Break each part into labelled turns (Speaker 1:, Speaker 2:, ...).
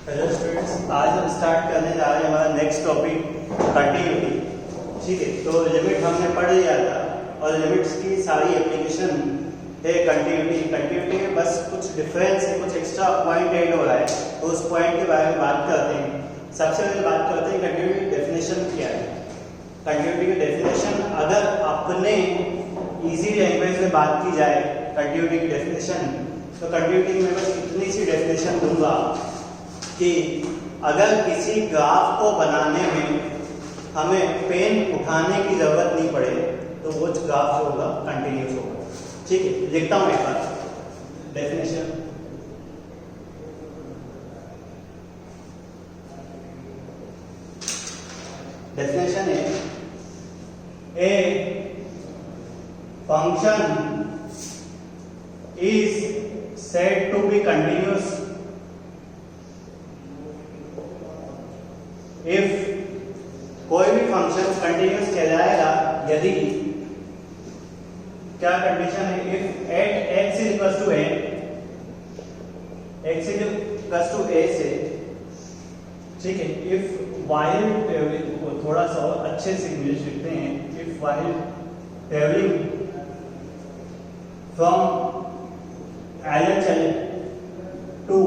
Speaker 1: Hello students, आज हम start करने जा रहे हैं हमारा नेक्स्ट टॉपिक कंटिन्यूटी। ठीक है, तो लिमिट हमने पढ़ लिया था और लिमिट्स की सारी एप्लीकेशन है कंटिन्यूटी में बस कुछ डिफरेंस है, कुछ एक्स्ट्रा पॉइंट ऐड हो रहा है, तो उस पॉइंट के बारे में बात करते हैं। सबसे पहले बात करते हैं कंटिन्यूटी की डेफिनेशन क्या है। कंटिन्यूटी की डेफिनेशन अगर अपने इजी लैंग्वेज में बात की जाए कंटिन्यूटी की डेफिनेशन, तो कंटिन्यूटी में बस इतनी सी डेफिनेशन दूंगा कि अगर किसी ग्राफ को बनाने में हमें पेन उठाने की जरूरत नहीं पड़े तो वो ग्राफ जो होगा कंटिन्यूस होगा। ठीक है, लिखता हूं एक बार डेफिनेशन। डेफिनेशन है a function is said to be continuous if कोई भी फंक्शन कंटिन्यूस कहलाएगा यदि क्या कंडीशन है, if at x is equal to a से, ठीक है, इफ वाइल ट्रेवलिंग, थोड़ा सा और अच्छे से इंग्लिश लिखते हैं, if while travelling from LHL to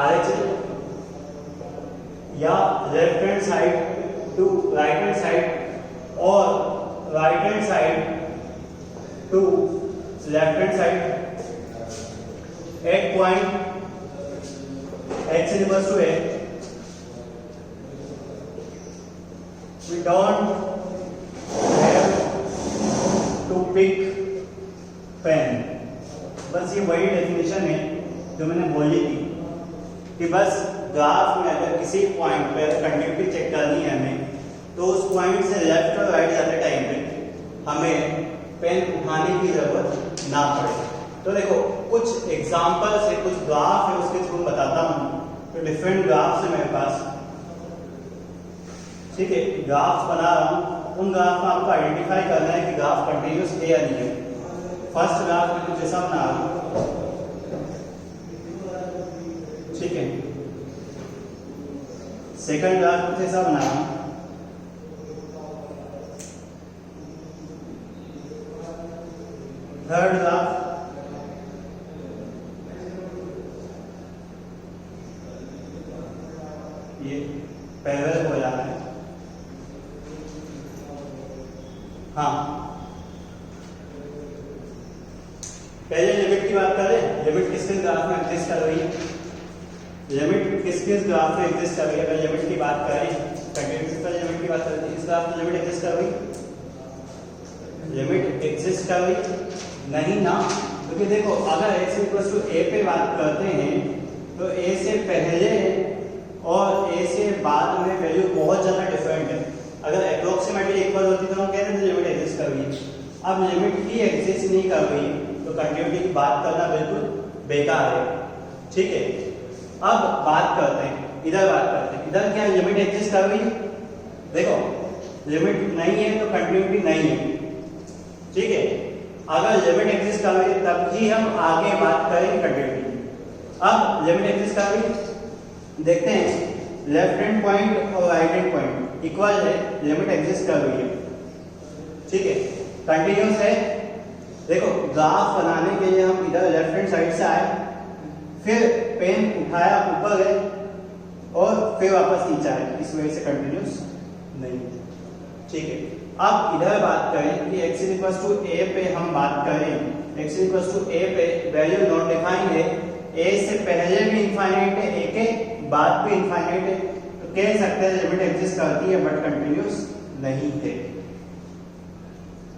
Speaker 1: RHL या left hand side to right hand side और right hand side to left hand side at point x is equals to a, we don't have to pick pen। बस ये वही definition है जो मैंने बोली थी कि बस ग्राफ में अगर किसी पॉइंट पे कंटिन्यूटी चेक करनी है हमें, तो उस पॉइंट से लेफ्ट और राइट जाते टाइम पे हमें पेन उठाने की जरूरत ना पड़े। तो देखो कुछ एग्जांपल्स है, कुछ ग्राफ है, उसके थ्रू बताता हूँ। तो डिफरेंट ग्राफ्स है मेरे पास, ठीक है, ग्राफ बना रहा हूँ। उन ग्राफ में आपको आइडेंटिफाई करना है कि ग्राफ कंटिन्यूस है या नहीं है। फर्स्ट ग्राफ में कुछ ऐसा बना रहा हूँ, ठीक है। सेकंड ग्राफ कुछ ऐसा बना रहा हूँ, थर्ड ग्राफ, ये पैरेलल हो जाना है। हाँ, पहले लिमिट की बात करें। लिमिट किस किस ग्राफ में एग्जिस्ट कर रही है, लिमिट किस किस ग्राफ में एग्जिस्ट कर रही है। अगर लिमिट की बात करें, कंटिन्यूटी पर लिमिट की बात करें, तो इस ग्राफ में लिमिट एग्जिस्ट कर रही, लिमिट एग्जिस्ट कर रही नहीं ना, क्योंकि देखो अगर x इक्वल टू a पे बात करते हैं तो a से पहले और a से बाद में वैल्यू बहुत ज्यादा डिफरेंट है। अगर अप्रोक्सीमेटली इक्वल होती तो हम कहते थे लिमिट एग्जिस्ट कर रही है। अब लिमिट ही एग्जिस्ट नहीं कर रही तो कंटिन्यूटी की बात करना बिल्कुल बेकार है। ठीक है, अब बात करते हैं, इधर बात करते हैं। इधर क्या लिमिट एग्जिस्ट कर रही है? देखो लिमिट नहीं है तो कंटिन्यूटी नहीं है। ठीक है, अगर लिमिट एग्जिस्ट कर रही है तब ही हम आगे बात करेंगे कंटिन्यूटी। अब लिमिट एग्जिस्ट कर रही है, देखते हैं लेफ्ट हैंड पॉइंट और राइट हैंड पॉइंट इक्वल है, लिमिट एग्जिस्ट कर रही है। ठीक है, कंटिन्यूस है। देखो ग्राफ बनाने के लिए हम इधर लेफ्ट हैंड साइड से आए, फिर पेन उठाया ऊपर गए और फिर वापस नीचे आए, इस वजह से कंटिन्यूस नहीं। ठीक है, अब इधर बात करें कि x इक्वल टू a पे हम बात करें, x इक्वल टू a पे वैल्यू नॉट डिफाइंड है, a से पहले भी इनफाइनाइट है, a के बाद भी इनफाइनाइट है, तो कह सकते हैं लिमिट एग्जिस्ट करती है बट कंटिन्यूस नहीं है।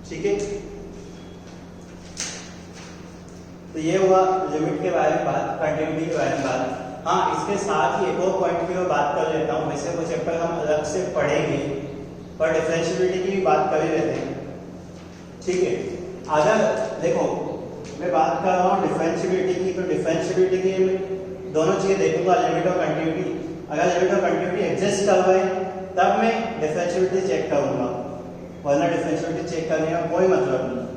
Speaker 1: ठीक है, तो ये हुआ लिमिट के बारे में बात, कंटिन्यूटी के बारे में बात। हाँ, इसके साथ ही एक और पॉइंट की बात कर लेता हूँ। वैसे वो चैप्टर हम अलग से पढ़ेंगे पर डिफरेंशियबिलिटी की भी बात कर ही लेते हैं। ठीक है, अगर देखो मैं बात कर रहा हूँ डिफरेंशियबिलिटी की, तो डिफरेंशियबिलिटी की दोनों चीजें देखूंगा, लिमिट और कंटिन्यूटी। अगर लिमिट और कंटिन्यूटी एग्जिस्ट कर रहे तब मैं डिफरेंशियबिलिटी चेक करूंगा, वरना डिफरेंशियबिलिटी चेक करने का कोई मतलब नहीं।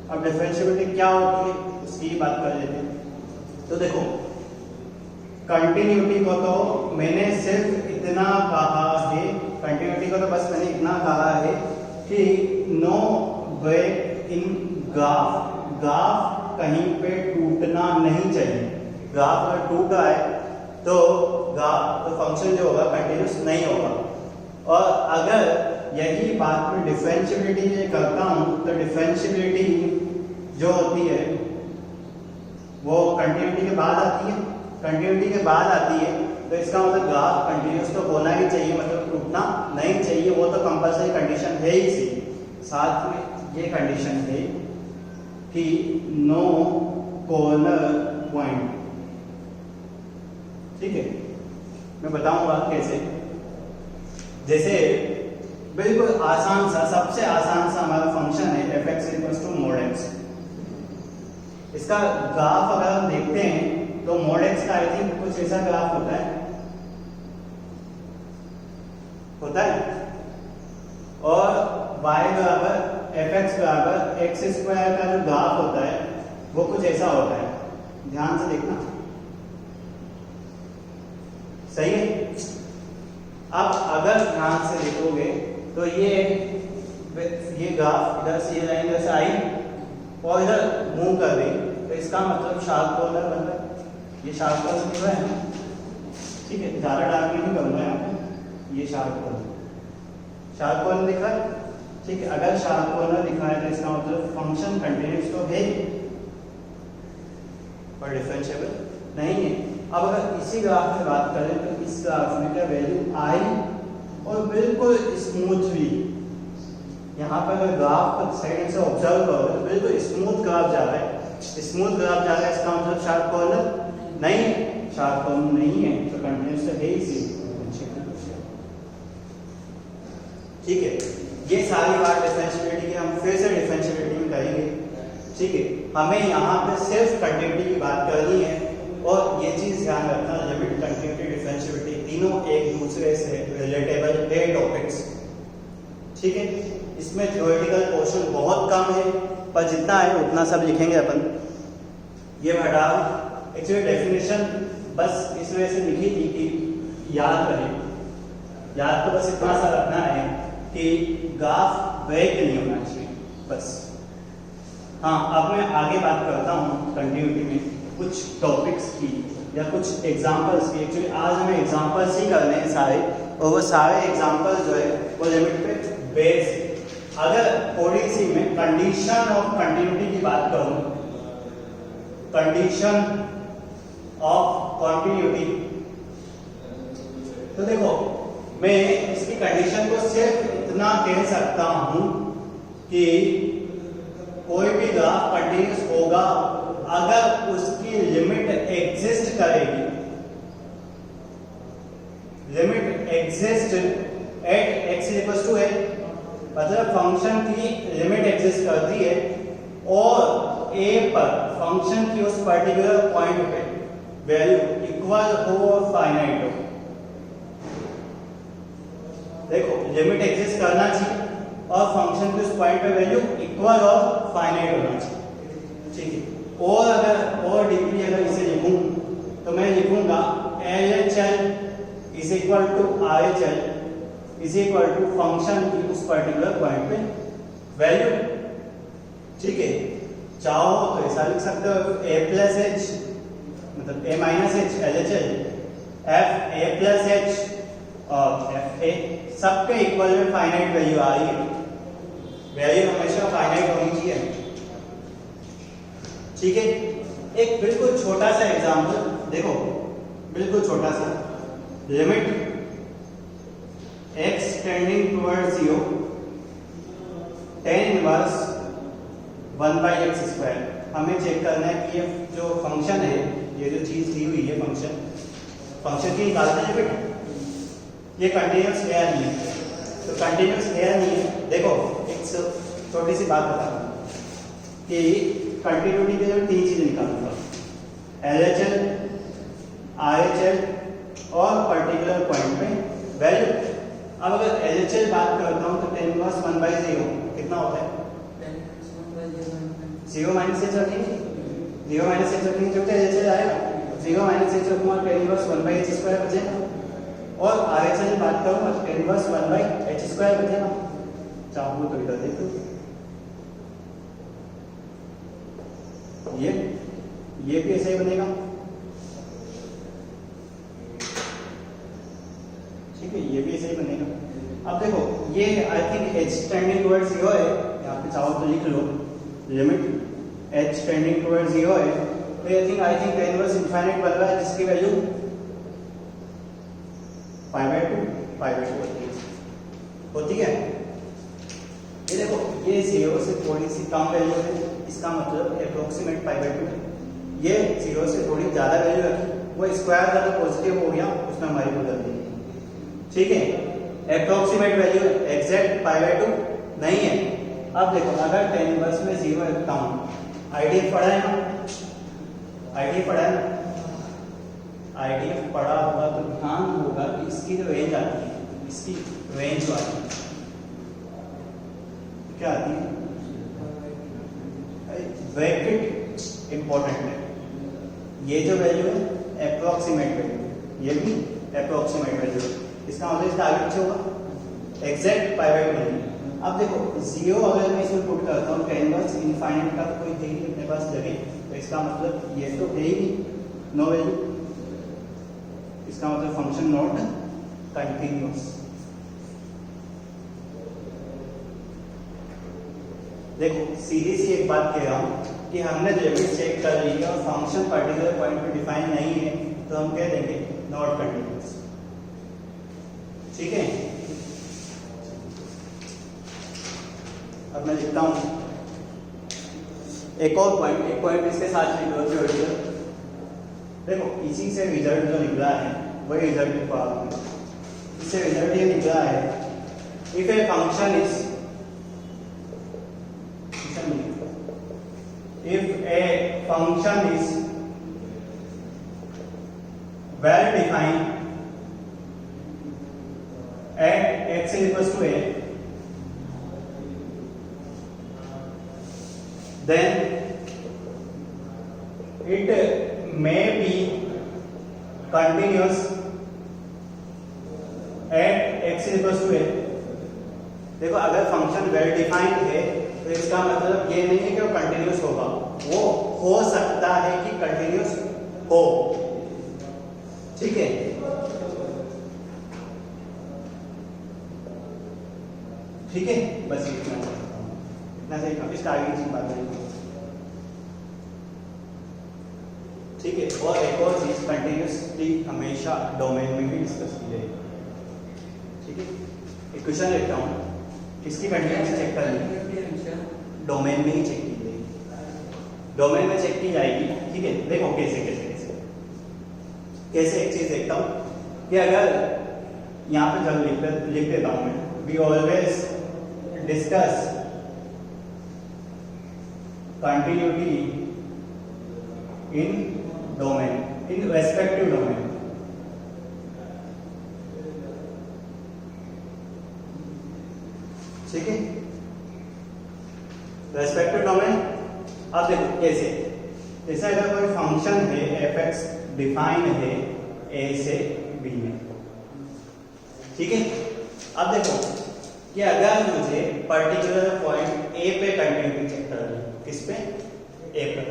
Speaker 1: अब डिफरेंशियबिलिटी क्या होती है उसकी बात कर लेते हैं। तो देखो कंटिन्यूटी को तो मैंने सिर्फ इतना कहा है, कंटिन्यूटी को तो बस मैंने इतना कहा है कि no break in graph, graph कहीं पे टूटना नहीं चाहिए। ग्राफ अगर टूट रहा है तो ग्राफ तो फंक्शन जो होगा कंटिन्यूस नहीं होगा। और अगर यही बात मैं डिफरेंशियबिलिटी के लिए करता हूँ तो डिफरेंशियबिलिटी जो होती है वो कंटिन्यूटी के बाद आती है, कंटिन्यूटी के बाद आती है तो इसका मतलब ग्राफ कंटिन्यूस तो होना ही चाहिए, मतलब टूटना नहीं चाहिए, वो तो कंपल्सरी कंडीशन है ही सी। साथ में ये कंडीशन है कि नो कॉर्नर पॉइंट। ठीक है, मैं बताऊंगा कैसे। जैसे बिल्कुल आसान सा, सबसे आसान सा हमारा फंक्शन है f(x = mod x)। इसका ग्राफ अगर हम देखते हैं तो mod x का आई थिंक कुछ ऐसा ग्राफ होता है और y बराबर fx बराबर x² का जो ग्राफ होता है वो कुछ ऐसा होता है। ध्यान से देखना, सही है। अब अगर ध्यान से देखोगे तो ये ग्राफ इधर से ये लाइन इधर से आई और इधर मूव कर गई तो इसका मतलब शार्प कॉर्नर बन रहा है। ये शार्प कॉर्नर दिख रहा है ना, ठीक है, ज़्यादा डार्क नहीं करूँगा यहाँ पे। ये शार्प कॉर्नर दिखा है, ठीक है। अगर शार्प कॉर्नर दिखा है तो इसका मतलब फंक्शन कंटिन्यूस तो है और डिफरेंशिएबल नहीं है। अब अगर इसी ग्राफ में बात करें तो इस ग्राफ में क्या वैल्यू आई और बिल्कुल स्मूथली, यहाँ पर अगर ग्राफ को साइड से ऑब्जर्व करो तो बिल्कुल स्मूथ ग्राफ जा रहा है, स्मूथ ग्राफ जा रहा है, इसका मतलब शार्प कॉर्नर नहीं है, शार्प कॉर्नर नहीं है तो कंटिन्यूस तो है ही सी। ठीक है, ये सारी बात डिफरेंशिएबिलिटी की हम फिर से डिफरेंशिएबिलिटी में करेंगे। ठीक है, हमें यहाँ पे सिर्फ कंटिन्यूटी की बात करनी है और ये चीज ध्यान रखना, लिमिट, कंटिन्यूटी, डिफरेंशिएबिलिटी तीनों एक दूसरे से रिलेटेबल है टॉपिक्स। ठीक है, इसमें थ्योरेटिकल पोर्शन बहुत कम है पर जितना है उतना सब लिखेंगे अपन। ये हटा, एक्चुअली डेफिनेशन बस इस वजह से लिखी थी कि याद रहे, याद तो बस इतना सा रखना है कि ग्राफ ब्रेक नहीं होना चाहिए बस। हाँ, अब मैं आगे बात करता हूँ कंटिन्यूटी में कुछ टॉपिक्स की या कुछ एग्जांपल्स की। एक्चुअली आज हमें एग्जांपल्स ही करने हैं सारे, और वो सारे एग्जांपल जो है वो लिमिट पे बेस है। अगर थोड़ी सी मैं कंडीशन ऑफ कंटिन्यूटी की बात करूं, कंडीशन ऑफ कंटिन्यूटी, तो देखो मैं इसकी कंडीशन को सिर्फ इतना कह सकता हूं कि कोई भी ग्राफ कंटिन्यूस होगा अगर उसकी लिमिट एग्जिस्ट करेगी, limit exist at x = a, मतलब फंक्शन की लिमिट एग्जिस्ट करती है और a पर फंक्शन की उस पर्टिकुलर पॉइंट पे वैल्यू इक्वल हो और फाइनाइट हो। देखो, लिमिट एग्जिस्ट करना चाहिए और फंक्शन की उस पॉइंट पे वैल्यू इक्वल और फाइनाइट होना चाहिए। ठीक है, और अगर और डीपली अगर इसे लिखूं तो मैं लिखूंगा LHL = RHL = फंक्शन की उस पर्टिकुलर पॉइंट पे वैल्यू। ठीक है, चाहो तो ऐसा लिख सकते हो A+H मतलब A-H LHL, FA+H और FA सबके इक्वल में फाइनाइट वैल्यू आ रही है, वैल्यू हमेशा फाइनाइट होनी चाहिए। ठीक है, एक बिल्कुल छोटा सा एग्जांपल देखो, बिल्कुल छोटा सा, limit x tending towards 0 tan inverse 1/x²। हमें चेक करना है कि ये जो फंक्शन है, ये जो चीज दी हुई है फंक्शन की निकालते हैं लिमिट, ये कंटिन्यूस है या नहीं है। तो कंटिन्यूस है या नहीं है, देखो एक छोटी सी बात बता दूं कि कंटिन्यूटी के लिए 3 चीजें निकालूंगा, LHL, RHL और पर्टिकुलर पॉइंट पे वैल्यू। अब अगर LHL बात करता हूं तो tan इनवर्स 1/0 कितना होता है? 0 - h रखेंगे, 0 - h रखेंगे जो LHL आएगा 0 minus H of tan inverse 1/h² बचेगा, और आगे चलिए बात करूंगा टेन इनवर्स 1/h² बचेगा। चाहूँ तो इधर देखो, ये भी ऐसे ही बनेगा, ठीक है, ये भी ऐसे ही बनेगा। अब देखो ये I think h tending towards 0 है, यहाँ पे चाहो तो लिख लो लिमिट h टेंडिंग टुवर्ड्स 0 है, तो I think tan inverse infinite बन रहा है, जिसकी वैल्यू π/2 होती है। ये देखो ये 0 से थोड़ी सी कम वैल्यू है, इसका मतलब अप्रोक्सीमेट π/2, ये 0 से थोड़ी ज्यादा वैल्यू रखी, वो स्क्वायर का तो पॉजिटिव हो गया, उसमें हमारी कोई गलती नहीं, ठीक है। अप्रोक्सीमेट वैल्यू एग्जैक्ट π/2 नहीं है। अब देखो अगर टेन इनवर्स में 0 रखता हूं, आईडीएफ पढ़ा है ना, आईडीएफ पढ़ा है ना, आईडीएफ पढ़ा होगा तो ध्यान होगा कि इसकी जो रेंज आती है, इसकी रेंज आती है क्या आती है, ब्रैकेट इंपॉर्टेंट है। ये जो वैल्यू है अप्रोक्सीमेट वैल्यू, ये भी अप्रोक्सीमेट वैल्यू है, इसका मतलब इसका आगे पीछे होगा, एग्जैक्ट π/2 नहीं। अब देखो 0 अगर मैं इसमें पुट करता हूँ टेन इनवर्स इनफाइनाइट का कोई है ही अपने पास जगह, तो इसका मतलब ये तो है ही नो वैल्यू, इसका मतलब फंक्शन नॉट कंटिन्यूअस। देखो सीधी सी एक बात कह रहा हूं कि हमने लिमिट चेक कर ली है और फंक्शन पर्टिकुलर पॉइंट पे डिफाइन नहीं है, तो हम कह देंगे नॉट कंटिन्यूअस, ठीक है। अब मैं लिखता हूं एक और पॉइंट इसके साथ लिख लो थ्योरेटिकल। देखो इसी से रिजल्ट जो निकला है वही रिजल्ट लिखवा, इससे रिजल्ट ये निकला है if a function is, if a function is well defined at x is equals to a, then it may be continuous at x is equals to a। देखो अगर फंक्शन वेल डिफाइंड है तो इसका मतलब ये नहीं है कि वो कंटिन्यूस होगा, वो हो सकता है कि कंटिन्यूस हो, ठीक है। ठीक है, बस इतना सही, इसका आगे की बात करेंगे, ठीक है। और एक और चीज कंटिन्यूसली हमेशा डोमेन में भी डिस्कस की जाएगी, ठीक है। एक क्वेश्चन लेता हूँ, किसकी कंटिन्यूस चेक करनी है, डोमेन में ही चेक की जाएगी, डोमेन में चेक की जाएगी, ठीक है। देखो कैसे एक चीज देखता हूं कि अगर यहां पे जब लिख देता हूं मैं, we always discuss continuity in domain, in respective domain, ठीक है, रेस्पेक्टिव डोमेन। अब देखो कैसे, जैसे अगर कोई फंक्शन है f(x) डिफाइन है a से b में, ठीक है। अब देखो कि अगर मुझे पर्टिकुलर पॉइंट a पे कंटिन्यूटी चेक करनी है, किस पे, a पे,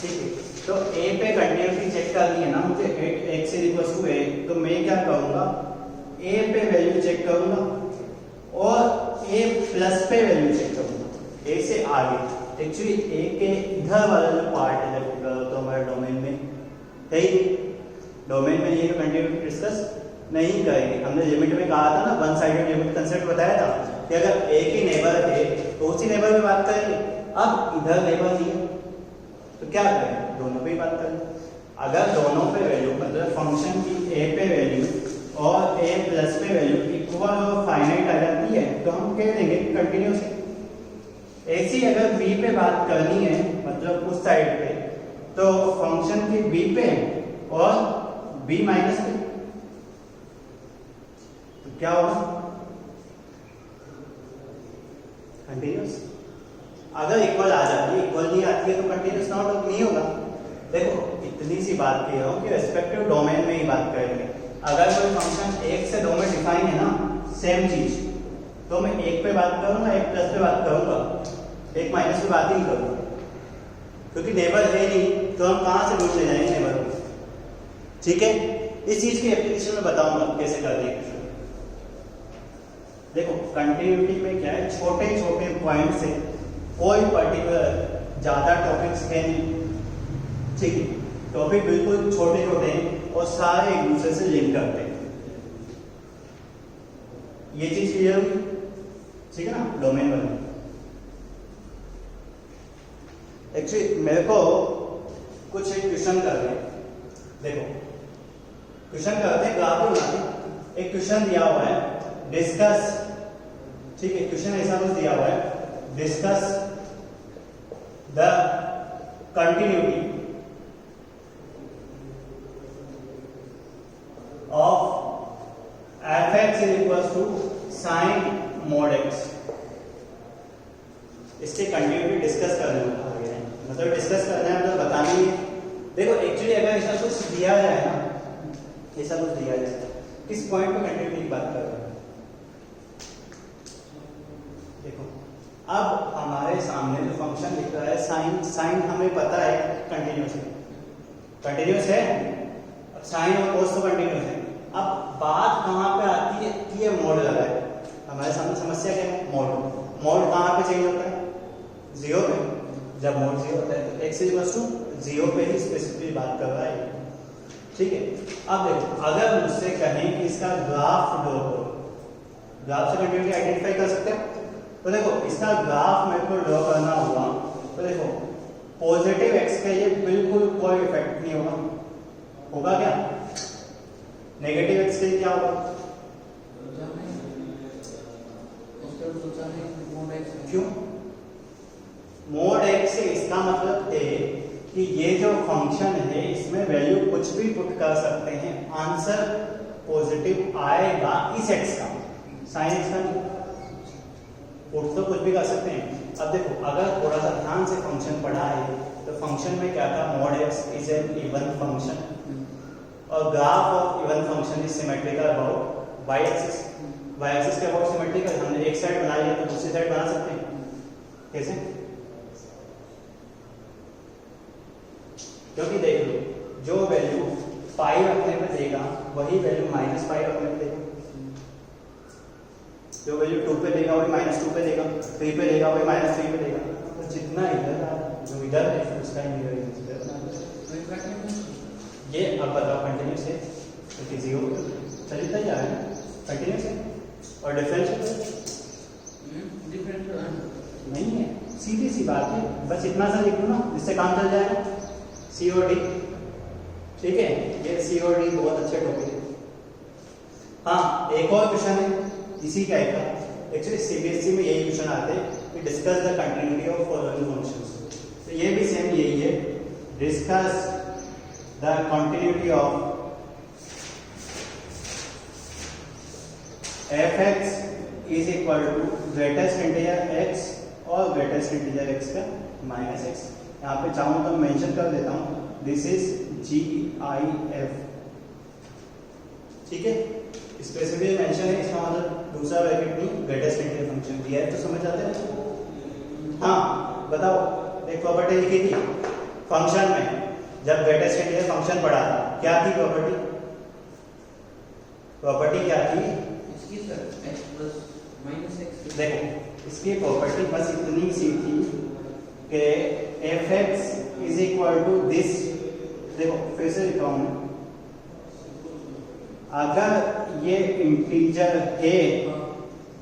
Speaker 1: ठीक है। तो a पे कंटिन्यूटी चेक करनी है ना मुझे x is equals to a, तो मैं क्या करूंगा, a पे वैल्यू चेक करूंगा और a प्लस पे वैल्यू चेक करूंगा, a से आगे। एक्चुअली a के इधर वाला जो पार्ट है तो हमारे डोमेन में है ही, डोमेन में ये कंटिन्यूटी डिस्कस नहीं करेंगे। हमने लिमिट में कहा था ना, वन साइडेड लिमिट कंसेप्ट बताया था कि अगर एक ही नेबर है तो उसी नेबर में बात करेंगे। अब इधर नेबर नहीं है तो क्या करें, दोनों पे ही बात करें। अगर दोनों पे वैल्यू मतलब फंक्शन की a पे वैल्यू और a प्लस पे वैल्यू इक्वल और फाइनाइट आ जाती है तो हम कह देंगे कंटिन्यूस है। ऐसी अगर b पे बात करनी है मतलब उस साइड पे, तो फंक्शन की b पे और b माइनस पे, तो क्या होगा, कंटिन्यूस। अगर इक्वल आ जाती है, इक्वल नहीं आती है तो कंटिन्यूस नहीं होगा, देखो इतनी सी बात कह रहा हूँ कि रेस्पेक्टिव डोमेन में ही बात करेंगे। अगर कोई फंक्शन 1 से 2 में डिफाइन है ना, सेम चीज, तो मैं 1 पे बात करूंगा, 1 प्लस पे बात करूंगा, 1 माइनस पे बात ही नहीं करूंगा, क्योंकि नेबर है नहीं तो हम कहाँ से ढूंढ ले जाएंगे नेबर को। ठीक है, इस चीज की एप्लीकेशन में बताऊंगा कैसे करनी है। देखो कंटिन्यूटी में क्या है, छोटे छोटे पॉइंट से कोई पर्टिकुलर ज्यादा टॉपिक्स है नहीं, ठीक है, टॉपिक बिल्कुल छोटे छोटे हैं और सारे एक दूसरे से लिंक करते हैं। ये चीज क्लियर हुई, ठीक है ना, डोमेन बने। एक्चुअली मेरे को कुछ एक क्वेश्चन कर रहे हैं, देखो क्वेश्चन करते हैं, ग्राफ बनाते। एक क्वेश्चन दिया हुआ है, डिस्कस, ठीक है, क्वेश्चन ऐसा कुछ दिया हुआ है, discuss the continuity of f(x) is equal to sine mod x। इसके कंटिन्यूटी डिस्कस करने हैं, मतलब डिस्कस करना है, मतलब बताना ही है। देखो एक्चुअली अगर ऐसा कुछ दिया जाए ना, ऐसा कुछ दिया जाए, किस पॉइंट पे कंटिन्यूटी की बात कर रहे हैं। देखो अब हमारे सामने जो फंक्शन लिख रहा है साइन, साइन हमें पता है कंटिन्यूस है, कंटिन्यूस है, अब साइन और कोस तो कंटिन्यूस है। अब बात कहाँ पे आती है कि ये मोड लगा है, हमारे सामने समस्या क्या है, मोड। मोड कहाँ पे चेंज होता है, 0 पे। जब मोड 0 होता है तो x इक्वल टू 0 पे ही स्पेसिफिकली बात कर रहा है, ठीक है। अब देखो अगर मुझसे कहें कि इसका ग्राफ ड्रॉ करो, ग्राफ से कंटिन्यूटी आइडेंटिफाई कर सकते हो, तो देखो इसका ग्राफ मेरे को ड्रॉ करना होगा, तो देखो पॉजिटिव x का ये बिल्कुल कोई इफेक्ट नहीं होगा, होगा क्या, नेगेटिव x के क्या होगा, क्यों, मोड x से इसका मतलब है कि ये जो फंक्शन है इसमें वैल्यू कुछ भी पुट कर सकते हैं, आंसर पॉजिटिव आएगा इस x का, साइन x का नहीं, पुट तो कुछ भी कर सकते हैं। अब देखो अगर थोड़ा सा ध्यान से फंक्शन पढ़ा है तो फंक्शन में क्या था, mod x is an even function और graph of even function is symmetrical about y axis, y axis के अबाउट सिमेट्रिकल। हमने एक साइड बना लिया तो दूसरी साइड बना सकते हैं, कैसे, क्योंकि देख लो जो वैल्यू पाई रखने में देगा वही वैल्यू माइनस पाई रखने में देगा, जो वैल्यू 2 पे देगा वही -2 पे देगा, 3 पे देगा वही -3 पे देगा, तो जितना इधर जो इधर है उसका ही इधर ये। अब बताओ कंटिन्यूस है क्योंकि 0 चलता जा रहा है, कंटिन्यूस है, और डिफरेंशियल नहीं है, सीधी सी बात है, बस इतना सा लिख लो ना जिससे काम चल जाएगा, COD, ठीक है, ये COD बहुत अच्छे टॉपिक है। हाँ एक और क्वेश्चन है इसी टाइप का, एक्चुअली CBSE में यही क्वेश्चन आते हैं कि discuss the continuity of following functions, तो ये भी सेम यही है, discuss the continuity of f(x) is equal to greatest integer x और ग्रेटेस्ट इंटीजर x का -x। यहाँ पे चाहूँ तो मेंशन कर देता हूँ, दिस इज GIF, ठीक है, स्पेसिफिकली मेंशन है, इसका मतलब दूसरा ब्रैकेट नहीं, ग्रेटेस्ट इंटीजर फंक्शन दिया है, तो समझ जाते हैं। हाँ बताओ, एक प्रॉपर्टी लिखी थी फंक्शन में, जब ग्रेटेस्ट इंटीजर फंक्शन पढ़ा था, क्या थी प्रॉपर्टी, प्रॉपर्टी क्या थी इसकी सर, x प्लस -x। देखो इसकी प्रॉपर्टी बस इतनी सी थी कि f(x) is equal to this, देखो फिर से लिखा हूं, अगर ये इंटीजर है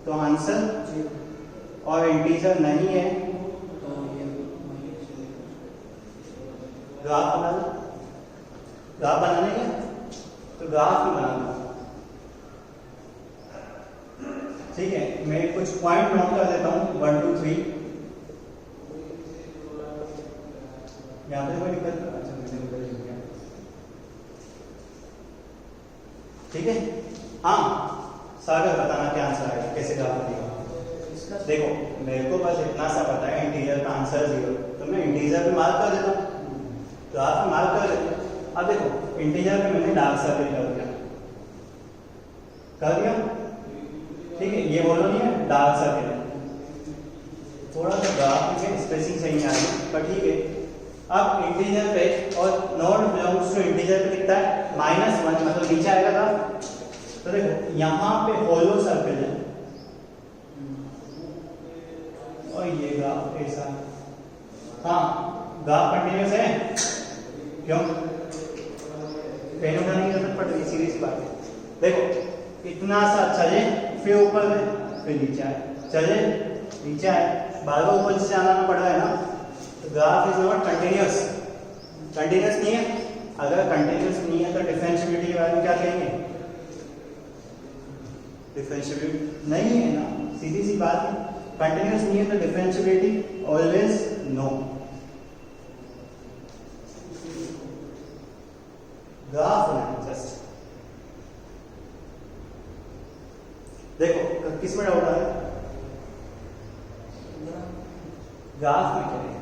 Speaker 1: तो आंसर, और इंटीजर नहीं है ग्राफ बनाना, ग्राफ बनाने का तो ग्राफ ही बनाना, ठीक है। मैं कुछ पॉइंट नोट कर देता हूँ 1 2 3, यहाँ पे कोई दिक्कत नहीं, अच्छा मैंने उधर लिख दिया, ठीक है। हाँ सागर बताना क्या आंसर आएगा, कैसे ग्राफ बनेगा। देखो मेरे को बस इतना सा पता है इंटीजर का आंसर 0, तो मैं इंटीजर पे मार्क कर देता हूँ, ग्राफ में मार्क कर देते। अब देखो इंटीजर पे मैंने डार्क सर्कल कर दिया, ठीक है, ये बोलो नहीं है डार्क सर्कल है, थोड़ा सा ग्राफ में स्पेसिंग सही नहीं आ रही पर ठीक है। अब इंटीजर पे और नॉट बिलोंग्स टू इंटीजर पे कितना है -1, मतलब नीचे आएगा ग्राफ। तो देखो यहाँ पे होलो सर्कल है और ये ग्राफ ऐसा, हाँ ग्राफ कंटिन्यूअस है, क्यों पेन उठाने की जरूरत पड़ रही, सीधी सी बात है। देखो इतना सा चले फिर ऊपर गए फिर नीचे आए, चले नीचे आए, बार बार ऊपर से जाना पड़ रहा है ना, तो graph is not continuous, continuous नहीं है। अगर कंटिन्यूअस नहीं है तो डिफरेंशिएबिलिटी के बारे में क्या कहेंगे, डिफरेंशिएबिलिटी नहीं है ना, सीधी सी बात है। कंटिन्यूअस नहीं है तो डिफरेंशिएबिलिटी ऑलवेज नो। ग्राफ बनाए जस्ट, देखो किस में डाउट आ रहा है, ग्राफ में क्या है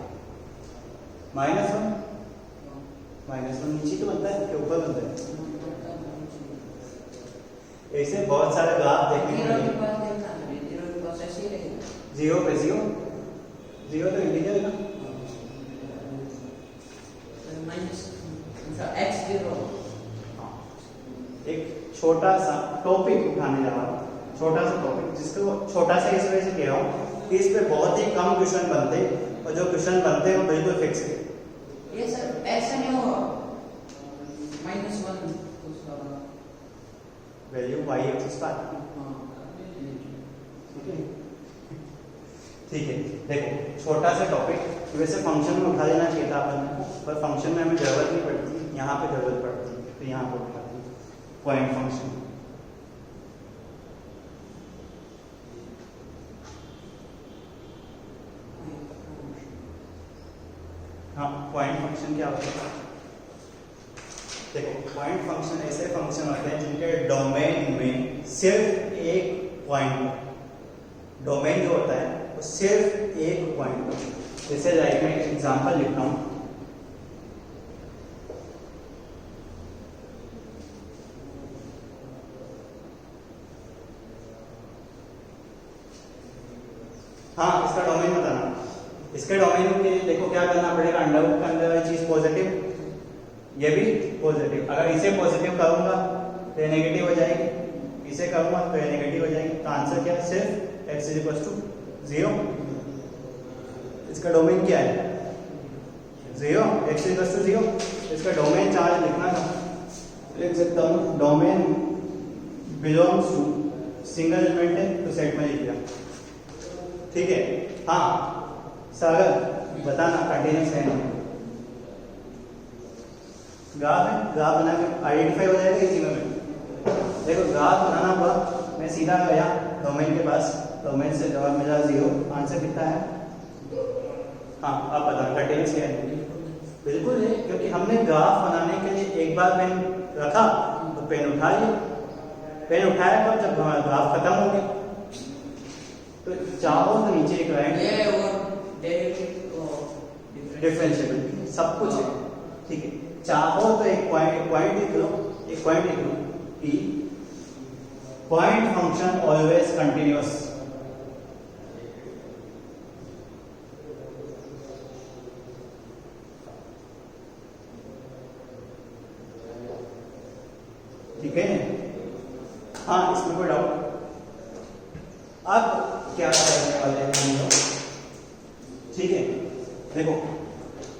Speaker 1: -1 नीचे तो बनता है कि ऊपर बनता है, ऐसे बहुत सारे ग्राफ देखने को मिलेंगे। 0 पे 0 तो इंटीजर है ना,
Speaker 2: x0।
Speaker 1: एक छोटा सा टॉपिक उठाने जा रहा हूँ, छोटा सा टॉपिक जिसको छोटा सा इस वजह से कह रहा हूँ कि इस पे बहुत ही कम क्वेश्चन बनते और जो क्वेश्चन बनते हैं वो बिल्कुल फिक्स है।
Speaker 2: ये सर ऐसा नहीं होगा -1 उसका
Speaker 1: वैल्यू y एक्सिस पर आती है, ठीक है। देखो छोटा सा टॉपिक वैसे फंक्शन में उठा लेना चाहिए था अपन, पर फंक्शन में हमें जरूरत नहीं पड़ती, यहाँ पे जरूरत पड़ती है तो यहाँ पे उठाती है पॉइंट फंक्शन। हाँ पॉइंट फंक्शन क्या होता है, देखो पॉइंट फंक्शन ऐसे फंक्शन होते हैं जिनके डोमेन में सिर्फ एक पॉइंट, डोमेन जो होता है वो सिर्फ एक पॉइंट। जैसे लाइक मैं एग्जांपल लिखता हूँ, हाँ इसका डोमेन बताना, इसके डोमेन के लिए देखो क्या करना पड़ेगा, अंडरवुड के अंदर वाली चीज पॉजिटिव, ये भी पॉजिटिव, अगर इसे पॉजिटिव करूंगा तो ये नेगेटिव हो जाएगी, इसे करूंगा तो ये नेगेटिव हो जाएगी। तो आंसर क्या है, सिर्फ x = 0। इसका डोमेन क्या है 0, x = 0। इसका डोमेन चार्ज लिखना था, लिख सकता हूँ domain belongs to single element है तो सेट में लिख दिया, ठीक है। हाँ सागर बताना कंटिन्यूअस है नहीं, ग्राफ है, ग्राफ बना के आइडेंटिफाई हो जाएगा इसी में। देखो ग्राफ बनाना पड़ा, मैं सीधा गया डोमेन के पास, डोमेन से जवाब मिला 0, आंसर कितना है, हाँ आप बता कंटिन्यूअस है बिल्कुल है, क्योंकि हमने ग्राफ बनाने के लिए एक बार पेन रखा तो पेन उठा लिया, पेन उठाया तब जब हमारा ग्राफ खत्म हो गया। तो चाहो तो नीचे एक लाइन डिफरेंशिएबल सब कुछ है, ठीक है। चाहो तो एक पॉइंट लिख लो, एक पॉइंट लिख लो कि पॉइंट फंक्शन ऑलवेज कंटिन्यूअस, ठीक है। हाँ इसमें कोई डाउट, अब क्या करने वाले हैं हम लोग, ठीक है। देखो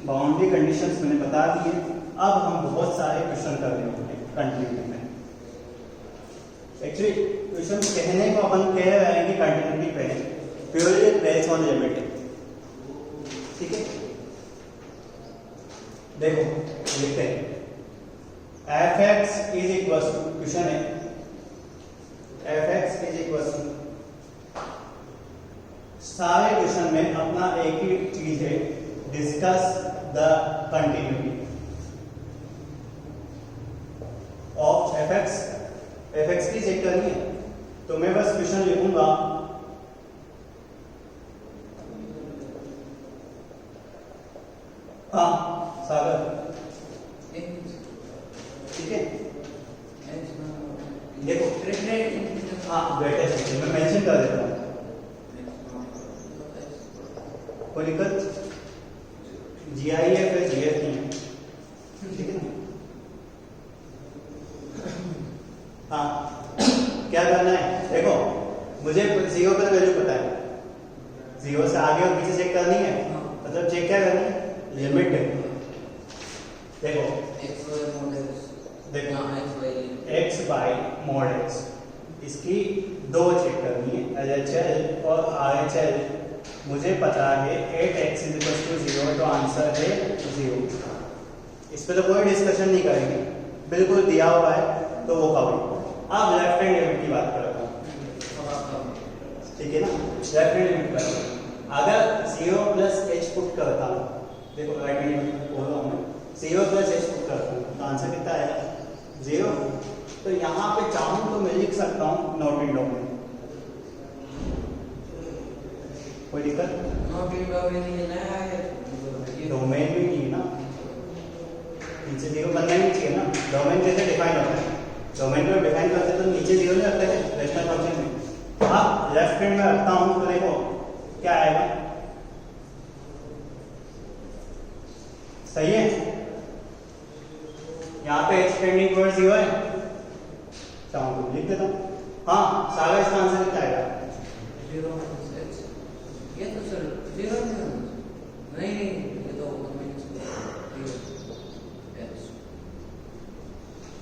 Speaker 1: बाउंड्री कंडीशंस मैंने बता दी है, अब हम बहुत सारे क्वेश्चन कर रहे होंगे कंटिन्यूटी में। एक्चुअली क्वेश्चन कहने को अपन कह रहे हैं कि कंटिन्यूटी पे प्योरली बेस्ड ऑन लिमिट, ठीक है। देखो लिखते हैं f(x) क्वेश्चन है f(x) सारे क्वेश्चन में अपना एक ही चीज है, discuss the continuity of f(x) की चेक करनी है, तो मैं बस क्वेश्चन लिखूंगा हाँ सागर देखो हाँ वेटेज फंक्शन मैं मेंशन कर देता हूँ, कोई दिक्कत GIF है GF नहीं है, ठीक है ना। हाँ क्या करना है, देखो मुझे 0 पर वैल्यू पता है, 0 से आगे और पीछे चेक करनी है, मतलब चेक क्या करनी है, लिमिट। देखो x by mod x इसकी दो चेक करनी है, LHL और RHL। मुझे पता है 8x = 0 तो आंसर है 0। इस पे तो कोई डिस्कशन नहीं करेंगे, बिल्कुल दिया हुआ है तो वो कवर। अब लेफ्ट हैंड लिमिट की बात करता हूँ, ठीक है ना। लेफ्ट हैंड लिमिट पर अगर 0 + h पुट करता हूँ, देखो राइट हैंड लिमिट बोल रहा हूँ मैं, 0 + h पुट करता हूँ तो आंसर कितना आएगा 0। तो यहाँ पे चाहूँ तो मैं लिख सकता हूँ नॉट इन डोमेन, कोई दिक्कत डोमेन भी नहीं है ना, नीचे 0 बनना ही नहीं चाहिए ना। डोमेन कैसे डिफाइन होता है, डोमेन को डिफाइन करते तो नीचे 0 नहीं रखते थे रेशनल फंक्शन में। अब लेफ्ट हैंड में रखता हूँ तो देखो क्या आएगा, सही है। यहाँ पे h टेंडिंग टुवर्ड्स 0 है, चाहूँ तो लिख देता हूँ। हाँ सारा इसका आंसर कितना आएगा
Speaker 2: 0 ये तो सर 0 नहीं ये तो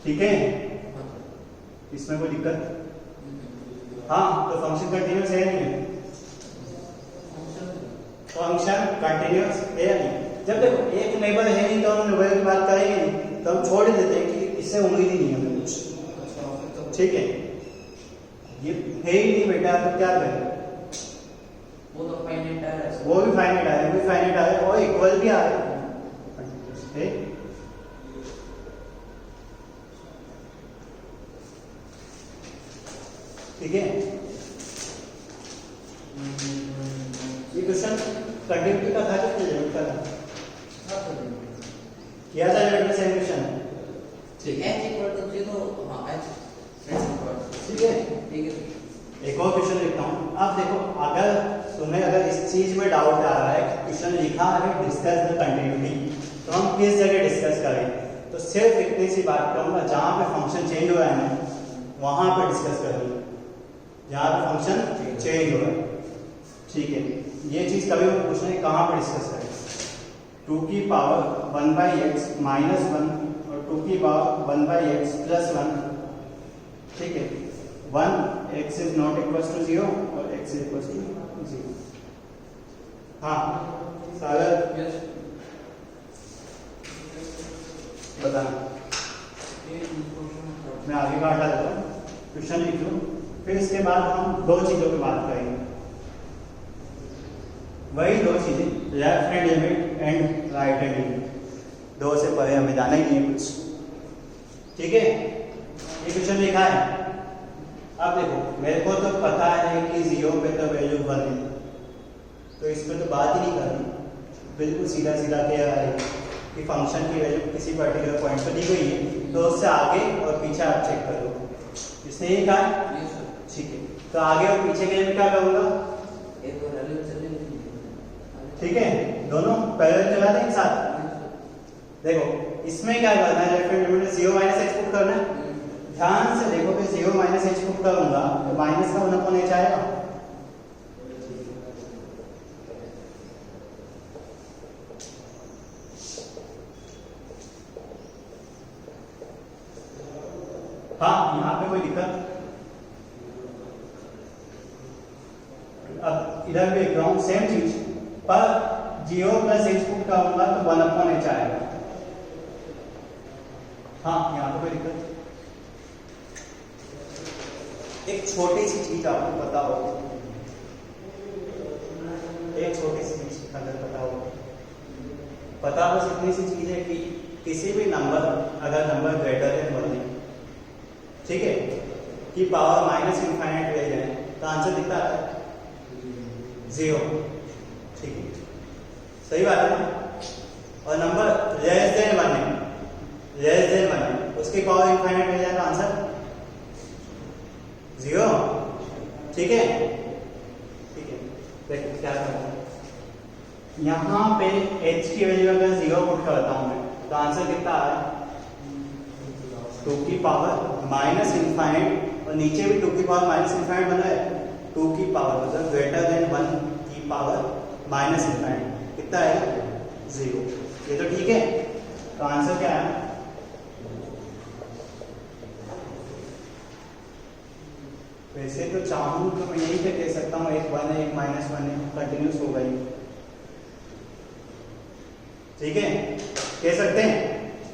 Speaker 1: ठीक है, इसमें कोई दिक्कत। हाँ तो फंक्शन कंटिन्यूअस है नहीं है, फंक्शन कंटिन्यूअस है या नहीं। जब देखो एक नेबर है नहीं तो हम नेबर की बात करेंगे नहीं, तो हम छोड़ ही देते हैं कि इससे उम्मीद ही नहीं है हमें कुछ, ठीक है। ये है ही नहीं बेटा तो क्या करें,
Speaker 2: वो तो फाइनाइट है,
Speaker 1: वो भी फाइनाइट आ रहा है, वो भी फाइनाइट आ रहा है और इक्वल भी आ रहा है, ठीक है। ये क्वेश्चन कंटिन्यूटी का था कि लिमिट का था, किया था लिमिट में सेम क्वेश्चन, ठीक है।
Speaker 2: h = 0 हां h
Speaker 1: ठीक है। एक और क्वेश्चन लिखता हूँ। अब देखो अगर तुम्हें इस चीज में डाउट आ रहा है कि क्वेश्चन लिखा है डिस्कस द कंटिन्यूटी, तो हम किस जगह डिस्कस करें, तो सिर्फ इतनी सी बात करूंगा, जहां पे फंक्शन चेंज हो रहा है ना वहां पे डिस्कस करेंगे, जहां पे फंक्शन चेंज हो रहा है, ठीक है। ये चीज कभी पूछना है कहां पे डिस्कस करें, 2 की पावर 1/x - 1 और 2 की पावर 1/x + 1, ठीक है। 1 x is not equals to 0 और x is equals to 0। हाँ सागर बताना, मैं आगे का हटा देता हूँ, क्वेश्चन लिख लो, फिर इसके बाद हम दो चीजों की बात करेंगे, वही दो चीजें left hand limit and right hand limit, दो से परे हमें जाना ही नहीं है कुछ, ठीक है। ये क्वेश्चन लिखा है। अब देखो मेरे को तो पता है कि 0 पे तो वैल्यू 1 है, तो इस पे तो बात ही नहीं करनी, बिल्कुल सीधा सीधा कह रहा है कि फंक्शन की वैल्यू किसी पर्टिकुलर पॉइंट पर दी गई है, तो उससे आगे और पीछे आप चेक कर लो। इसने ये कहा, ठीक है, तो आगे और पीछे के लिए मैं क्या करूँगा, ठीक है, दोनों पैरेलल चला दें एक साथ। देखो इसमें क्या करना है, left hand limit 0 - h put करना है, ध्यान से देखो कि 0 - h पुट करूंगा तो माइनस का 1/h आएगा, हाँ यहाँ पे कोई दिक्कत। अब इधर भी लिख रहा हूँ सेम चीज, पर 0 + h पुट करूंगा तो 1/h आएगा, हाँ यहाँ पे कोई दिक्कत। एक छोटी सी चीज आपको पता हो, एक छोटी सी चीज अगर पता बस इतनी सी चीज है कि किसी भी नंबर अगर नंबर ग्रेटर देन 1 है, ठीक है, की पावर -∞ ले जाए तो आंसर दिखता है 0, ठीक है, सही बात है ना। और नंबर लेस देन 1 है, उसकी पावर इनफाइनाइट ले जाए तो आंसर 0। ठीक है, ठीक है। देखो क्या करना है, यहाँ पे h की वैल्यू अगर 0 पुट करता हूँ मैं, तो आंसर कितना आ रहा है 2 की पावर माइनस इनफाइनाइट, और नीचे भी 2 की पावर माइनस इनफाइनाइट बना है, 2 की पावर मतलब ग्रेटर देन 1 की पावर माइनस इनफाइनाइट, कितना है 0। ये तो ठीक है, तो आंसर क्या है, वैसे तो चाहूँ तो मैं यही पे कह सकता हूँ एक 1 है एक माइनस 1 है, कंटिन्यूस होगा ही। ठीक है, कह सकते हैं,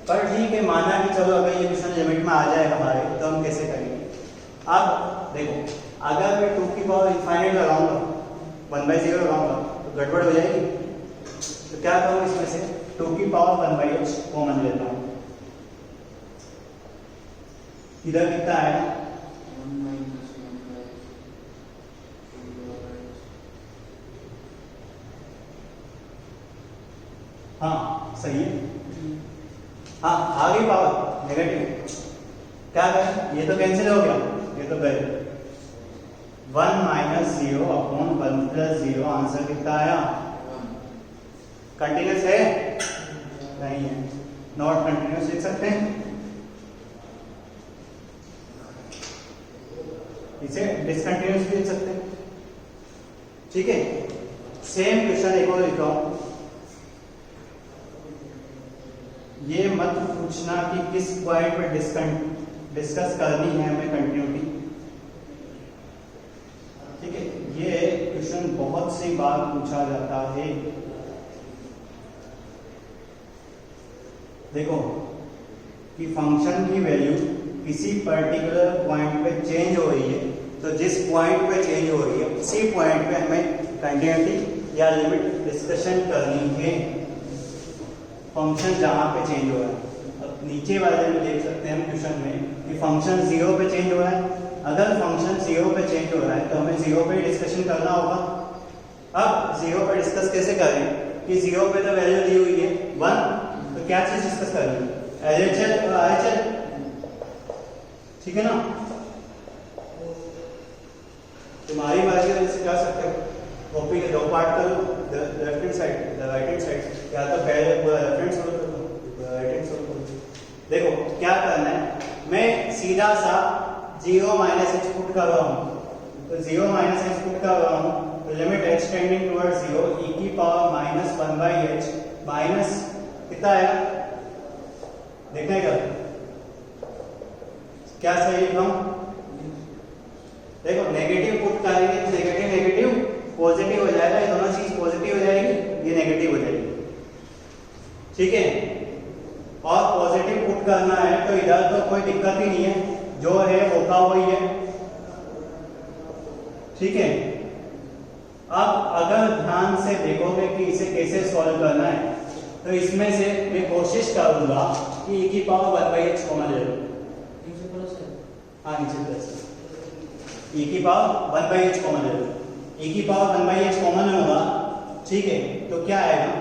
Speaker 1: पर ठीक है, माना कि चलो अगर ये क्वेश्चन लिमिट में आ जाए हमारे, तो हम कैसे करेंगे। अब देखो, अगर मैं 2 की पावर इनफाइनाइट लगाऊंगा, 1/0 लगाऊंगा, तो गड़बड़ हो जाएगी। तो क्या करूँ, इसमें से 2 की पावर 1/h कॉमन लेता हूँ, इधर कितना आएगा, हाँ सही है, हाँ आ गई पावर नेगेटिव, क्या करें, ये तो कैंसिल हो गया, ये तो गए, 1 - 0 अपॉन 1 + 0, आंसर कितना आया, कंटिन्यूस है, नहीं है, नॉट कंटिन्यूस लिख सकते हैं, इसे डिसकंटिन्यूस लिख सकते हैं। ठीक है, सेम क्वेश्चन एक और लिख रहा हूं, ये मत पूछना कि किस पॉइंट पे डिस्कस करनी है हमें कंटिन्यूटी। ठीक है, ये क्वेश्चन बहुत सी बार पूछा जाता है। देखो कि फंक्शन की वैल्यू किसी पर्टिकुलर पॉइंट पे चेंज हो रही है, तो जिस पॉइंट पे चेंज हो रही है उसी पॉइंट पे हमें कंटिन्यूटी या लिमिट डिस्कशन करनी है, फंक्शन जहां पे चेंज हो रहा है। अब नीचे वाले में देख सकते हैं हम क्वेश्चन में कि फंक्शन 0 पे चेंज हो रहा है, अगर फंक्शन 0 पे चेंज हो रहा है तो हमें 0 पे डिस्कशन करना होगा। अब 0 पे डिस्कस कैसे करें कि 0 पे तो वैल्यू दी हुई है 1, तो क्या चीज डिस्कस करनी है, LHS और RHS, ठीक है ना। तुम्हारी बात है, इसे कर सकते हो, कॉपी के दो पार्ट कर लो, left hand side right hand side, या तो पहले पूरा लेफ्ट हैंड सोल्व कर लो, राइट हैंड सोल्व कर लो। देखो क्या करना है, मैं सीधा सा 0 - h पुट कर रहा हूँ, तो 0 - h पुट कर रहा हूँ, तो limit h tending towards 0 e की पावर -1/h माइनस कितना आएगा, देखने का क्या सही है हम, देखो नेगेटिव पुट करेंगे तो नेगेटिव नेगेटिव पॉजिटिव हो जाएगा, ये दोनों चीज पॉजिटिव हो जाएगी, ये नेगेटिव हो जाएगी। ठीक है, और पॉजिटिव पुट करना है तो इधर तो कोई दिक्कत ही नहीं है, जो है वो का वही है। ठीक है, अब अगर ध्यान से देखोगे कि इसे कैसे सॉल्व करना है, तो इसमें से मैं कोशिश करूंगा कि e की पावर 1/h कॉमन ले लो, हाँ नीचे प्लस, e की पावर 1/h कॉमन ले लो, e की पावर 1/h कॉमन होगा। ठीक है, तो क्या आएगा,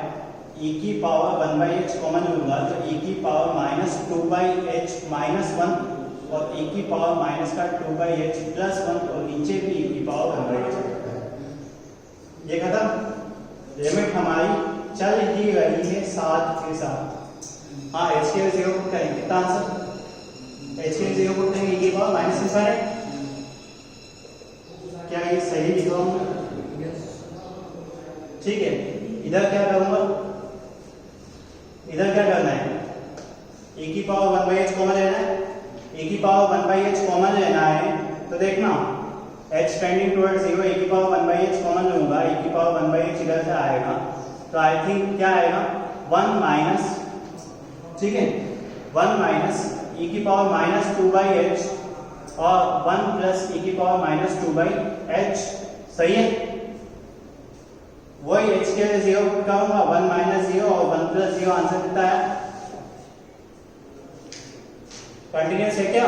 Speaker 1: e की पावर 1/h कॉमन लूंगा तो e की पावर -2/h -1 और e की पावर माइनस का 2/h +1 और नीचे भी e की पावर 1/h। ये खत्म, लिमिट हमारी चल ही रही है 7 के साथ। हाँ h के 0 पुट करेंगे, कितना आंसर, h के 0 पुट करेंगे e की पावर -∞। क्या ये सही लिख रहा हूँ? ठीक है, इधर क्या करूंगा, इधर क्या करना है, e की पावर 1/h कॉमन लेना है, e की पावर 1/h कॉमन लेना है, तो देखना h टेंडिंग टुवर्ड्स 0 e की पावर 1/h कॉमन लूंगा, e की पावर 1/h इधर से आएगा, तो आई थिंक क्या आएगा 1 माइनस, ठीक है 1 माइनस e की पावर -2/h और 1 प्लस e की पावर -2/h, सही है। वही h के लिए 0 पुट करूंगा, 1 - 0 और 1 + 0, आंसर कितना है, कंटिन्यूस है क्या,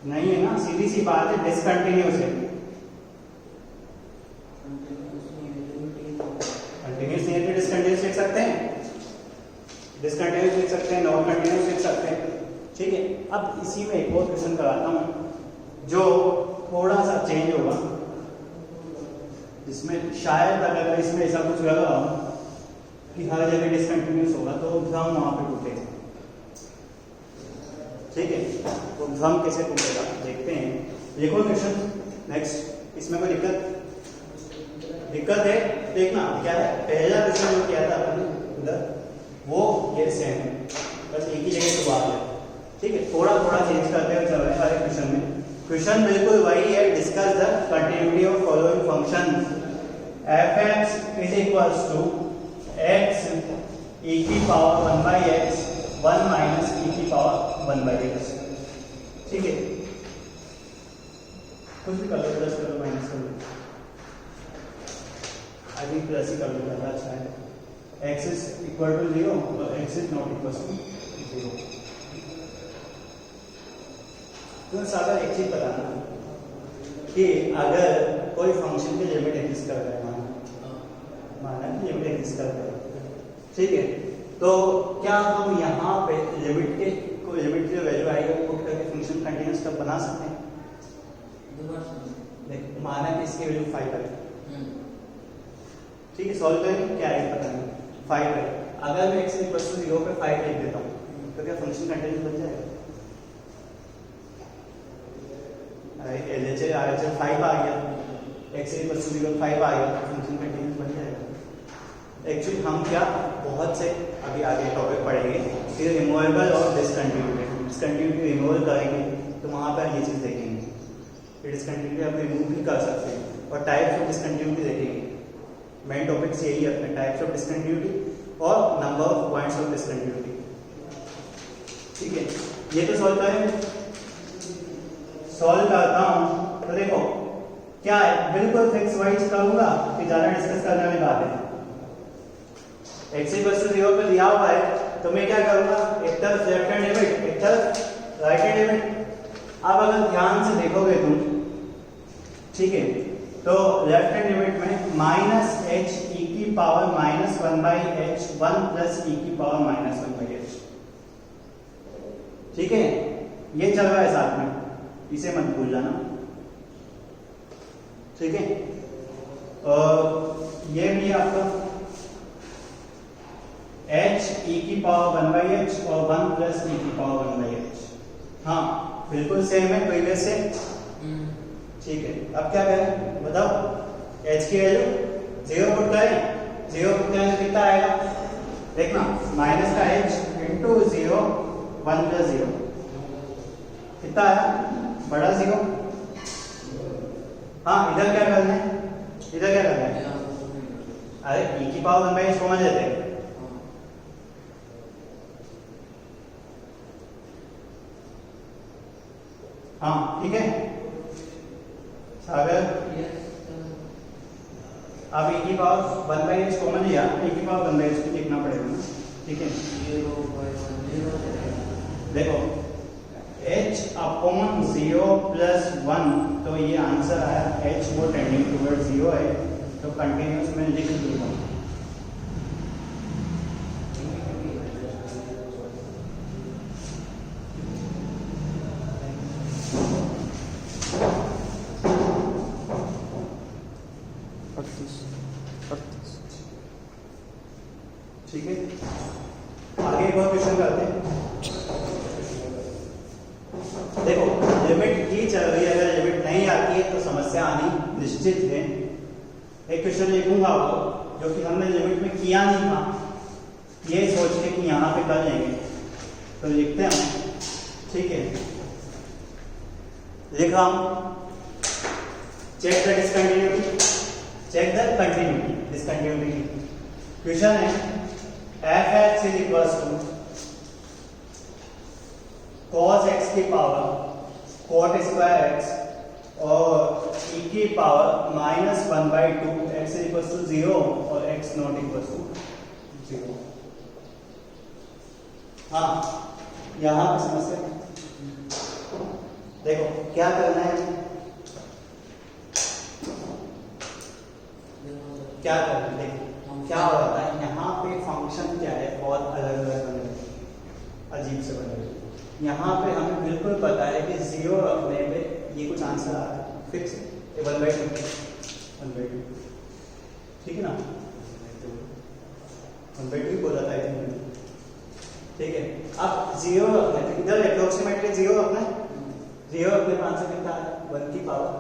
Speaker 1: नहीं है ना, सीधी सी बात है, डिसकंटिन्यूस है। कंटिन्यूस नहीं है तो डिसकंटिन्यूस लिख सकते हैं, डिसकंटिन्यूस लिख सकते हैं, नॉन कंटिन्यूस लिख सकते हैं। ठीक है, अब इसी में एक और क्वेश्चन कराता हूँ जो थोड़ा सा चेंज होगा, जिसमें शायद अगर इसमें ऐसा कुछ लगा कि हर जगह डिसकंटिन्यूस होगा तो भ्रम वहां पे टूटेगा। ठीक है, तो भ्रम कैसे टूटेगा देखते हैं। देखो क्वेश्चन नेक्स्ट, इसमें कोई दिक्कत है? देखना क्या है, पहला क्वेश्चन जो किया था अपने उधर वो ये सेम है, बस एक ही जगह तो बात है। ठीक है, थोड़ा थोड़ा चेंज करते हुए चल रहे हैं हर एक क्वेश्चन में। क्वेश्चन बिल्कुल वही है, discuss the continuity of following function f(x) is equals to x e की power 1 by x 1 minus e की पावर 1 by x। ठीक है, कुछ भी कर लो, प्लस कर लो, माइनस कर लो, अभी प्लस ही कर लो, ज़्यादा अच्छा है। x इज इक्वल टू 0 और x is not equal to 0। तो सारा एक चीज बताना कि अगर कोई फंक्शन की लिमिट एग्जिस्ट कर रहा है, माना कि लिमिट एग्जिस्ट कर रहा है, ठीक है, तो क्या हम यहाँ पे लिमिट की जो वैल्यू आएगी वो पुट करके फंक्शन कंटीन्यूअस कब बना सकते हैं? देख, माना कि इसकी वैल्यू 5 है, ठीक है, सॉल्व करेंगे, क्या है पता नहीं, 5 है। अगर मैं x इक्वल टू 0 पे 5 लिख देता हूँ तो क्या फंक्शन कंटीन्यूअस बन जाएगा? LHS RHS 5 आ गया, x इक्वल टू 0 5 आ गया, फंक्शन कंटीन्यूअस बन जाएगा। एक्चुअली हम क्या बहुत से अभी आगे टॉपिक पढ़ेंगे फिर रिमूवेबल और डिसकंटिन्यूटी रिमूवल करेंगे तो वहाँ पर ये चीज़ देखेंगे। डिसकंटिन्यूटी आप रिमूव भी कर सकते हैं और टाइप्स ऑफ डिसकंटिन्यूटी देखेंगे। मेन टॉपिक्स यही है अपने, टाइप्स ऑफ डिसकंटिन्यूटी और number of points of discontinuity. ठीक है, ये तो सॉल्व करें, सॉल्व करता हूं तो देखो क्या है, बिल्कुल फिक्स वाइज करूंगा कि ज्यादा डिस्कस करने वाली बात है। x इक्वल टू 0 पे दिया हुआ है तो मैं क्या करूंगा, एक तरफ लेफ्ट हैंड लिमिट एक तरफ राइट हैंड लिमिट। अब अगर ध्यान से देखोगे तुम, ठीक है, तो लेफ्ट हैंड लिमिट में माइनस h e की पावर minus 1 by h 1 plus e की पावर माइनस 1 बाई h। ठीक है, ये चल रहा है साथ में, इसे मत भूल जाना। ठीक है, और ये भी आपका h e की पावर 1 बाई h और 1 प्लस e की पावर 1 बाई h। हाँ, बिल्कुल सेम है प्रीवियस से। ठीक है, अब क्या करें बताओ, h की वैल्यू 0 पुट करें, 0 पुट करें तो कितना आएगा, देखना माइनस का h इंटू 0 1 प्लस 0 कितना आया, बड़ा 0। हाँ, इधर क्या करना है, इधर क्या करना है, अरे e की पावर 1 बाई h समझ लेते हैं। हाँ ठीक है सागर, अब e की पावर 1 बाई h कॉमन लिया, e की पावर 1 बाई h को लिखना पड़ेगा ना। ठीक है, देखो h अपॉन 0 प्लस 1, तो ये आंसर आया h वो टेंडिंग टुवर्ड 0 है, तो कंटिन्यूअस में लिख दूंगा। ठीक है, आगे एक और क्वेश्चन करते हैं। देखो लिमिट की चल रही है, अगर लिमिट नहीं आती है तो समस्या आनी निश्चित है। एक क्वेश्चन लिखूंगा वो जो कि हमने लिमिट में किया नहीं था, ये सोच के कि यहाँ पे कर लेंगे, तो लिखते हैं। ठीक है, लिख रहा हूं, check the discontinuity, check the continuity discontinuity. Question है f(x) is equals to cos x की पावर cot स्क्वायर x और e की पावर minus 1 by 2, x is equals to 0 और x नॉट इक्वल्स टू 0। हाँ, यहाँ पे समस्या देखो क्या करना है, क्या करना है, देखो क्या होता है यहाँ पे फंक्शन क्या है, बहुत अलग अलग बने, अजीब से बने। यहाँ पे हमें बिल्कुल पता है कि 0 रखने पे ये कुछ आंसर आ रहा है, फिक्स है, ये 1/2, ठीक है ना, 1/2 ही बोला था आई थिंक, ठीक है। अब 0 रखने पे इधर अप्रोक्सीमेटली 0 रखना है, 0 रखने पे आंसर कितना आ रहा है, 1 की पावर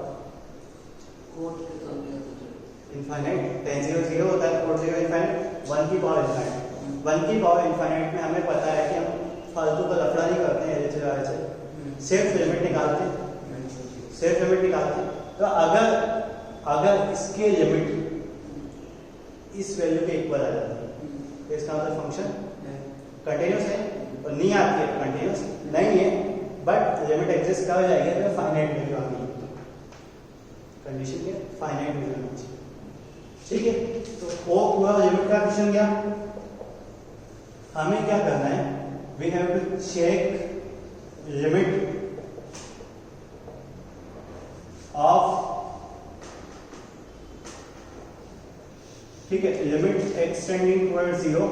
Speaker 1: इनफाइनाइट, 10 0 0 होता है, 4 0 इनफाइनाइट, 1 की पावर इनफाइनाइट। 1 की पावर इनफाइनाइट में हमें पता है कि हम फालतू का लफड़ा नहीं करते हैं, सिर्फ लिमिट निकालते हैं, सिर्फ लिमिट निकालते हैं। तो अगर इसके लिमिट इस वैल्यू के इक्वल आ जाती है तो इसका मतलब फंक्शन कंटिन्यूस है, और नहीं आती है कंटिन्यूस नहीं है, बट लिमिट एग्जिस्ट कर जाएगी तो फाइनाइट वैल्यू आ गई, कंडीशन क्या, फाइनाइट वैल्यू आनी चाहिए, ठीक है। तो वो पूरा लिमिट का क्वेश्चन गया। हमें क्या करना है, we have to check limit of, ठीक है, limit extending towards 0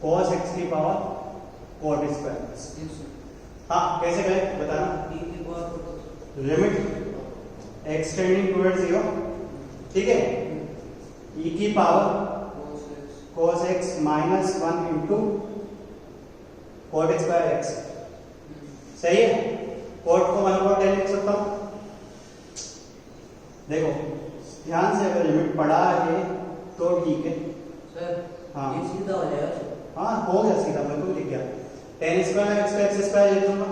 Speaker 1: cos x की पावर cot स्क्वायर। हाँ कैसे करें बताना, लिमिट एक्सटेंडिंग टुवर्ड्स 0, ठीक है, e की power cos x minus 1 into cot square x, सही है। cot को 1/10 लिख सकता हूं, देखो ध्यान से, अगर लिमिट पढ़ा है तो ठीक है
Speaker 2: सर,
Speaker 1: हाँ
Speaker 2: ये सीधा हो जाएगा,
Speaker 1: हाँ हो गया सीधा, बिल्कुल लिख गया, 10 स्क्वायर x का x स्क्वायर लिख दूंगा,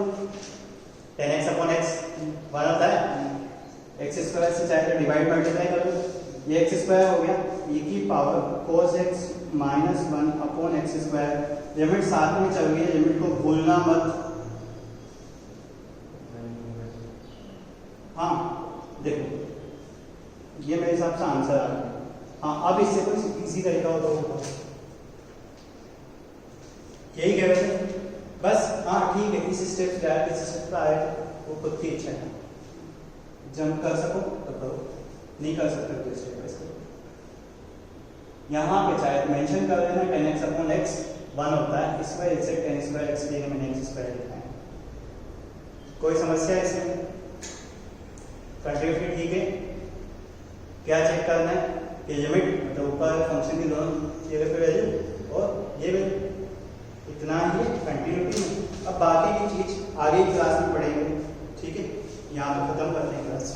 Speaker 1: 10x अपॉन x 1 होता है, x स्क्वायर से चाहे तो डिवाइड मल्टीप्लाई कर लो, ये x स्क्वायर हो गया, e की power cos x minus 1 upon x square, limit साथ में चल रही है, लिमिट को भूलना मत, हाँ देखो ये मेरे हिसाब से आंसर आ गया। हाँ अब इससे कोई इजी तरीका हो तो यही कह रहे थे बस, हाँ ठीक है, इस स्टेप से डायरेक्ट इस स्टेप पर आए वो खुद की इच्छा है, जंप कर सको तो करो, नहीं कर सकते तो स्टेप बाय स्टेप। यहाँ पे चाहे मेंशन कर देना 10x अपॉन x 1 होता है, इस वजह से 10 स्क्वायर x लिखा मैंने x स्क्वायर लिखा है, कोई समस्या है इसमें, कंटिन्यूटी ठीक है। क्या चेक करना है कि लिमिट मतलब ऊपर फंक्शन की दोनों जगह पे वैल्यू और ये वैल्यू, इतना ही कंटिन्यूटी में। अब बाकी की चीज आगे क्लास में पढ़ेंगे, ठीक है, यहाँ पे खत्म करते हैं क्लास।